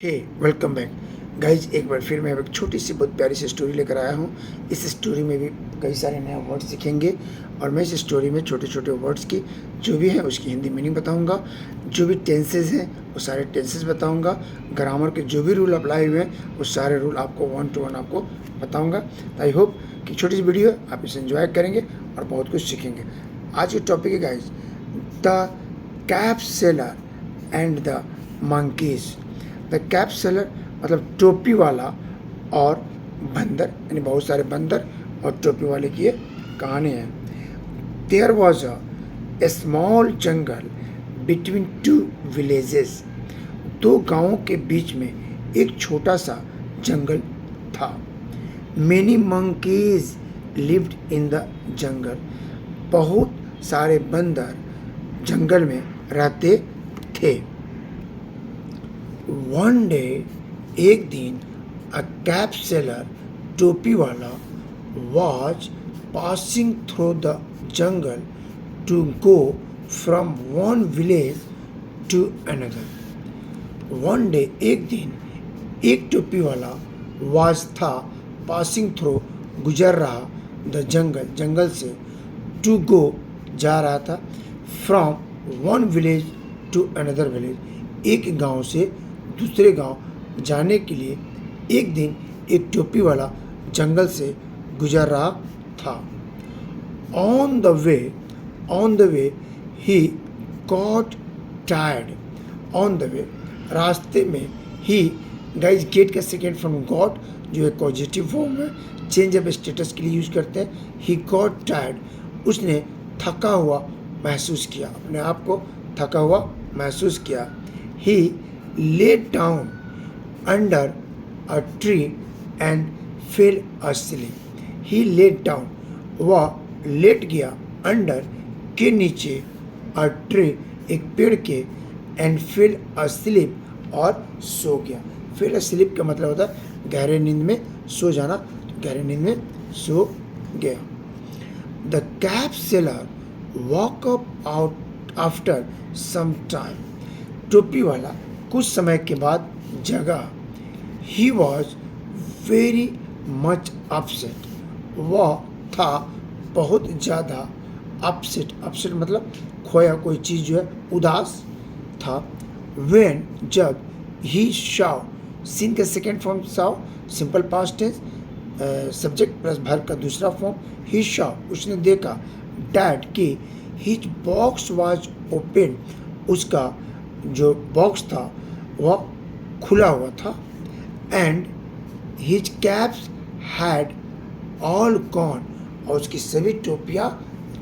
हे welcome back guys. एक बार फिर मैं एक छोटी सी बहुत प्यारी सी स्टोरी लेकर आया हूँ। इस स्टोरी में भी कई सारे नए वर्ड्स सीखेंगे और मैं इस स्टोरी में छोटे छोटे वर्ड्स की जो भी है उसकी हिंदी मीनिंग बताऊँगा। जो भी टेंसेज हैं वो सारे टेंसेज बताऊँगा। ग्रामर के जो भी रूल अप्लाई हुए हैं वो सारे रूल आपको 1 to 1 आपको बताऊँगा। आई होप कि छोटी सी वीडियो है, आप इसे एंजॉय करेंगे और बहुत कुछ सीखेंगे। आज की टॉपिक है guys the cap seller and the monkeys. The cap seller मतलब टोपी वाला और बंदर, यानी बहुत सारे बंदर और टोपी वाले की ये कहानी है। There was a small jungle between 2 villages. 2 गांवों के बीच में एक छोटा सा जंगल था। Many monkeys lived in the jungle. बहुत सारे बंदर जंगल में रहते थे। वन डे एक दिन अ कैप सेलर टोपी वाला was passing through the jungle to go from one village to another. One day एक दिन एक टोपी वाला वॉज था पासिंग थ्रू गुजर रहा द जंगल, जंगल से, टू गो जा रहा था, from one village to another village, एक गांव से दूसरे गांव जाने के लिए एक दिन एक टोपी वाला जंगल से गुजर रहा था। On the way he got tired. On the way रास्ते में, ही गाइज गेट का सेकेंड फॉर्म गॉट जो है पॉजिटिव फॉर्म है, चेंज ऑफ स्टेटस के लिए यूज करते हैं। ही गॉट टायर्ड, उसने थका हुआ महसूस किया, अपने आप को थका हुआ महसूस किया। ही laid down under a tree and fell asleep. He laid down, वह लेट गया, अंडर के नीचे, a tree एक पेड़ के, and fell asleep और सो गया। fell asleep का मतलब होता है गहरे नींद में सो जाना, गहरे नींद में सो गया। The cap seller woke up out after some time. टोपी वाला कुछ समय के बाद जगा। He was very much upset, वह था बहुत ज़्यादा अपसेट। अपसेट मतलब खोया कोई चीज़ जो है, उदास था। वेन जब, ही शॉ, सीन का second form saw, simple past tense, subject plus verb का दूसरा फॉर्म। ही शॉ उसने देखा, डैट की, हिज बॉक्स वॉज ओपन, उसका जो बॉक्स था वह खुला हुआ था। And his caps had all gone, और उसकी सभी टोपियाँ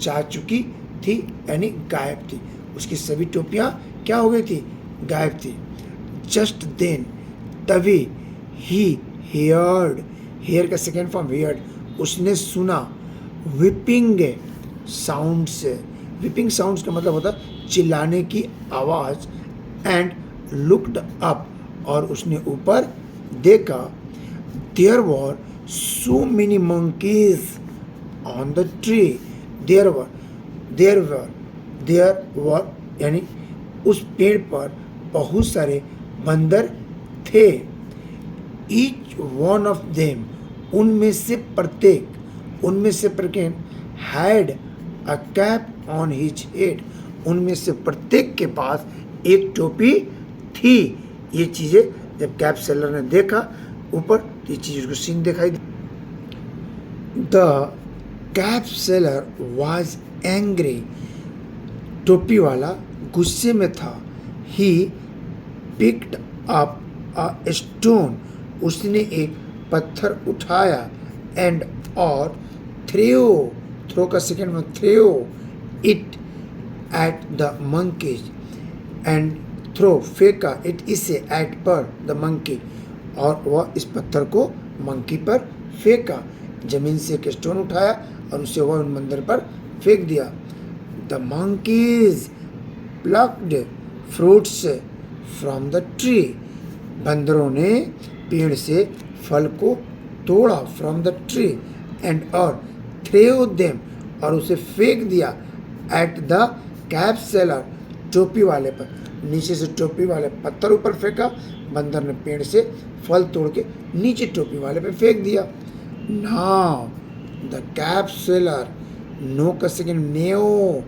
जा चुकी थी, यानी गायब थी। उसकी सभी टोपियाँ क्या हो गई थी, गायब थी। जस्ट देन, तभी, ही हियर्ड, हियर का सेकेंड फॉर्म हियर्ड, उसने सुना, विपिंग साउंड्स। विपिंग साउंड्स का मतलब होता है चिल्लाने की आवाज़। एंड लुक्ड अप, और उसने वर देखा। There were so many monkeys on the tree. There were यानी उस पेड़ पर बहुत सारे बंदर थे। ईच वन ऑफ देम, उनमें से प्रत्येक, had a cap on his head, उनमें से प्रत्येक के पास एक टोपी थी। ये चीज़ें जब कैप सेलर ने देखा ऊपर, तो ये चीज़ उसको सीन दिखाई दी। The cap seller was angry, टोपी वाला गुस्से में था। He picked up a stone, उसने एक पत्थर उठाया। एंड और थ्रो का सेकेंड में throw it at the monkeys, and throw फेंका, इट इसे, एट पर, द मंकी, और वह इस पत्थर को मंकी पर फेंका। जमीन से एक स्टोन उठाया और उसे वह उन बंदर पर फेंक दिया। The monkeys plucked fruits from the tree, बंदरों ने पेड़ से फल को तोड़ा, फ्रॉम द ट्री। एंड और थ्रो देम, और उसे फेंक दिया, एट द कैप सेलर, टोपी वाले पर। नीचे से टोपी वाले पत्थर ऊपर फेंका, बंदर ने पेड़ से फल तोड़ के नीचे टोपी वाले पे फेंक दिया. Now the cap seller no का second knew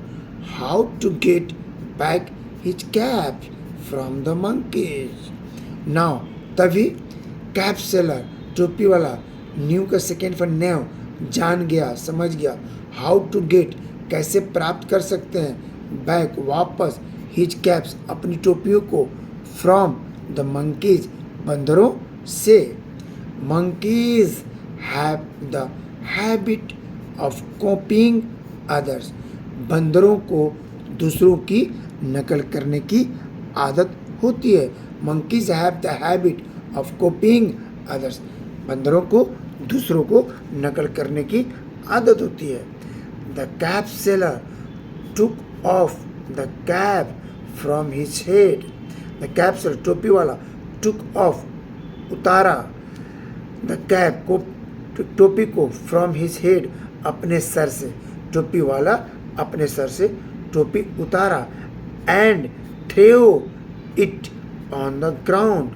how to get back his cap from the monkeys. Now तभी कैप सेलर टोपी वाला न्यू का सेकेंड फॉर न्यू जान गया, समझ गया. हाउ टू गेट कैसे प्राप्त कर सकते हैं, बैक वापस, हिज कैप्स अपनी टोपियों को, फ्रॉम द मंकीज बंदरों से. Monkeys have the habit of copying others. बंदरों को दूसरों की नकल करने की आदत होती है. Monkeys have the habit of copying others. बंदरों को दूसरों को नकल करने की आदत होती है. The cap seller took off the cap from his head. The cap seller टोपी वाला टुक ऑफ उतारा, द कैप को टोपी को, फ्रॉम हिज हेड अपने सर से. टोपी वाला अपने सर से टोपी उतारा. And throw it on the ground,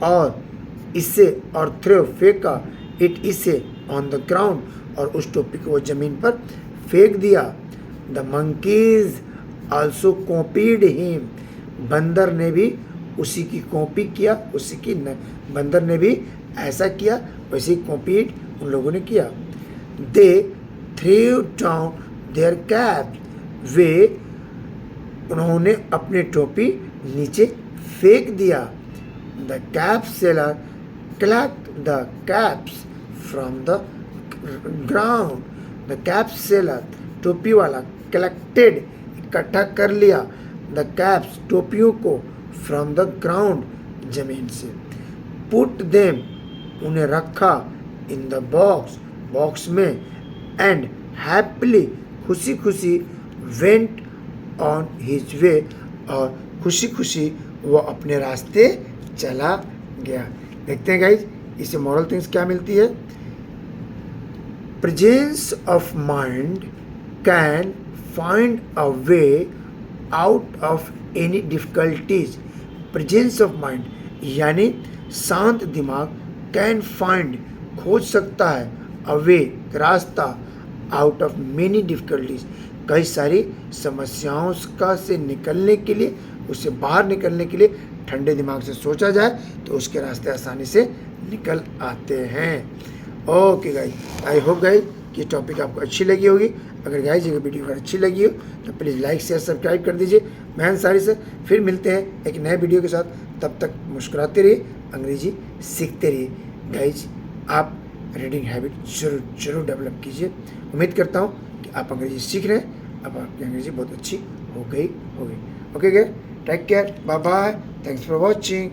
और इसे, और थ्रो फेंका, इट इसे, ऑन द ग्राउंड, और उस टोपी को वो जमीन पर फेंक दिया. The monkeys also copied him. बंदर ने भी उसी की कॉपी किया, उसी की बंदर ने भी ऐसा किया, वैसे ही कॉपीड उन लोगों ने किया. दे थ्रू डाउन देयर कैप. वे, उन्होंने अपने टोपी नीचे फेंक दिया. The cap seller collect the caps from the ground. The cap seller टोपी वाला कलेक्टेड इकट्ठा कर लिया, द कैप्स टोपियों को, फ्रॉम द ग्राउंड जमीन से. पुट देम उन्हें रखा, इन द बॉक्स बॉक्स में. एंड हैप्पीली खुशी खुशी वेंट ऑन हिज वे, और खुशी खुशी वो अपने रास्ते चला गया. देखते हैं गाइज इससे मॉरल थिंग्स क्या मिलती है. Presence of mind can find a way out of any difficulties. Presence of mind यानी शांत दिमाग, कैन फाइंड खोज सकता है, अ वे रास्ता, आउट ऑफ मेनी डिफिकल्टीज कई सारी समस्याओं का से निकलने के लिए, उससे बाहर निकलने के लिए ठंडे दिमाग से सोचा जाए तो उसके रास्ते आसानी से निकल आते हैं. Okay guys, I hope guys कि टॉपिक आपको अच्छी लगी होगी. अगर गाइस ये वीडियो अच्छी लगी हो तो प्लीज़ लाइक शेयर सब्सक्राइब कर दीजिए. मैं अंसारी से फिर मिलते हैं एक नए वीडियो के साथ. तब तक मुस्कुराते रहिए, अंग्रेजी सीखते रहिए. गाइज आप रीडिंग हैबिट जरूर डेवलप कीजिए. उम्मीद करता हूँ कि आप अंग्रेजी सीख रहे हैं. अब आपकी अंग्रेजी बहुत अच्छी हो गई होगी. Okay guys, take care, bye bye, thanks for watching.